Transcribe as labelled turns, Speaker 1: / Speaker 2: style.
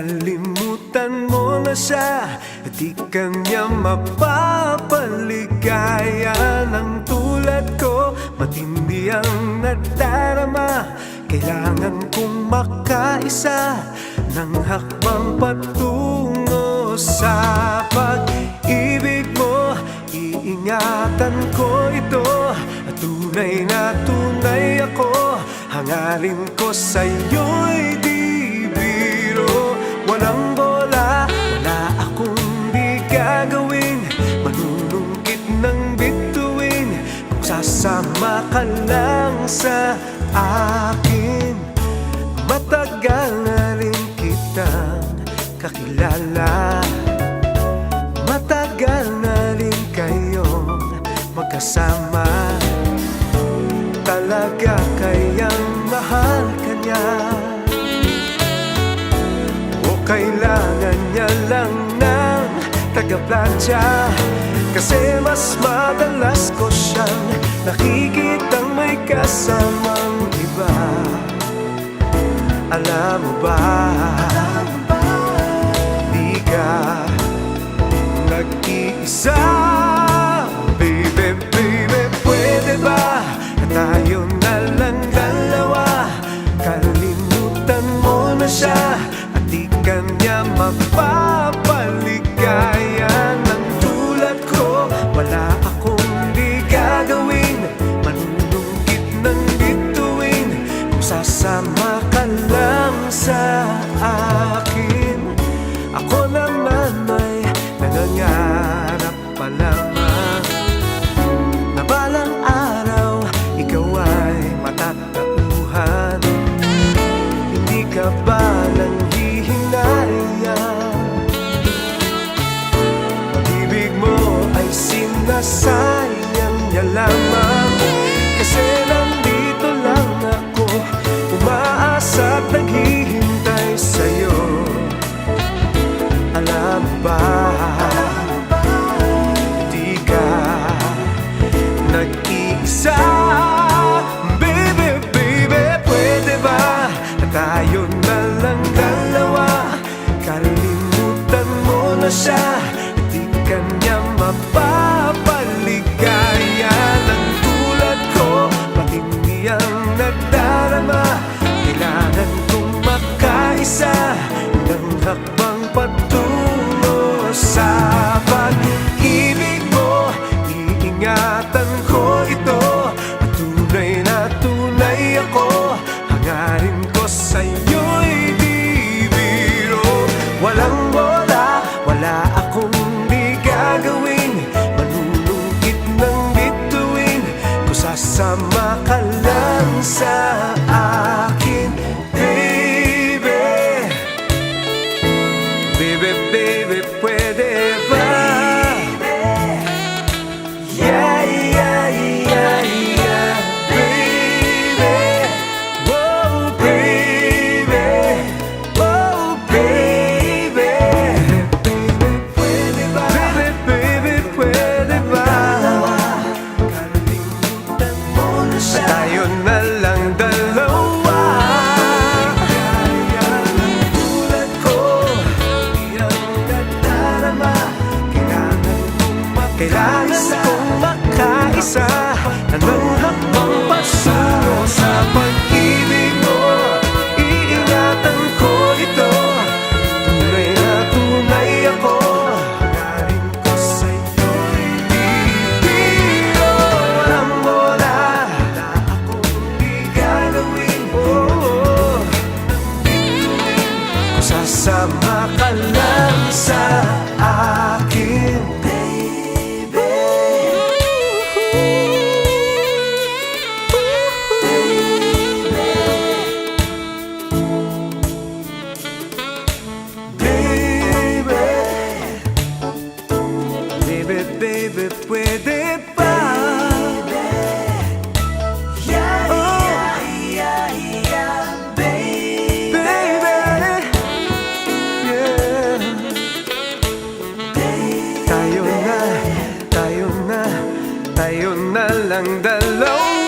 Speaker 1: Kalimutan mo na siya, di ka niya mapapaligaya. Ng tulad ko, matindi ang nadarama. Kailangan kong makaisa ng hakbang patungo sa pag-ibig mo. Iingatan ko ito, tunay na tunay ako. Hangarin ko sa'yo'y di biro. Walang bola, wala akong di gagawin. Manunungkit ng bituin kung sasama ka lang sa akin. Matagal na rin kitang kakilala, matagal na rin kayong magkasama. Talaga kayang mahal ka niya, o kailangan niya lang ng taga-plantsa? Kasi mas madalas ko siyang nakikitang may kasamang iba. Alam mo ba, di ka nag-iisa. Baby, baby, pwede ba tayo na lang dalawa? Kalimutan mo na siya at di ka niya mapapaligaya. Ng tulad ko, wala akong di gagawin. Manunungkit ng bituin kung sasama ka lang sa akin. Ako naman ay nangangarap pa lamang na balang araw ikaw ay matatauhan. Hindi ka ba nang hihinayang pag-ibig mo ay sinasayang niya lamang? Kasi nandito lang ako, umaasa at naghihintay sa'yo. Alam mo ba, di ka nag-iisa. Baby, baby, pwede ba tayo na lang dalawa? Kalimutan mo na siya, di ka niya mapapaligaya. Ng tulad ko, matindi ang nadarama. Kailangan kong makaisa ng hakbang patungo sa pag-ibig mo. Iingatan ko ito, tunay na tunay ako. Hangarin ko sa'yo'y di biro. Walang bola, wala akong di gagawin. Manunungkit ng bituin kung sasama ka lang sa akin. Baby, baby, baby, pwede ba? Yeah, yeah, yeah, yeah, baby. Whoa, baby. Whoa, baby. Pwede ba? Baby, pwede ba? Kalimutan mo na siya, tayo na lang dalawa. Tulad ko, di ang nadarama. Kailangan kong makaisa ng hakbang pasungo sa pag-ibig mo. Iingatan ko ito, tunay na tunay ako. Hangarin ko sa'yo'y di biro. Walang bola, wala akong di gagawin. Oh, kung sasama ka lang sa akin. Baby, baby, pwede ba? Yeah, yeah, yeah, yeah, baby. Yeah. Tayo na lang dalawa.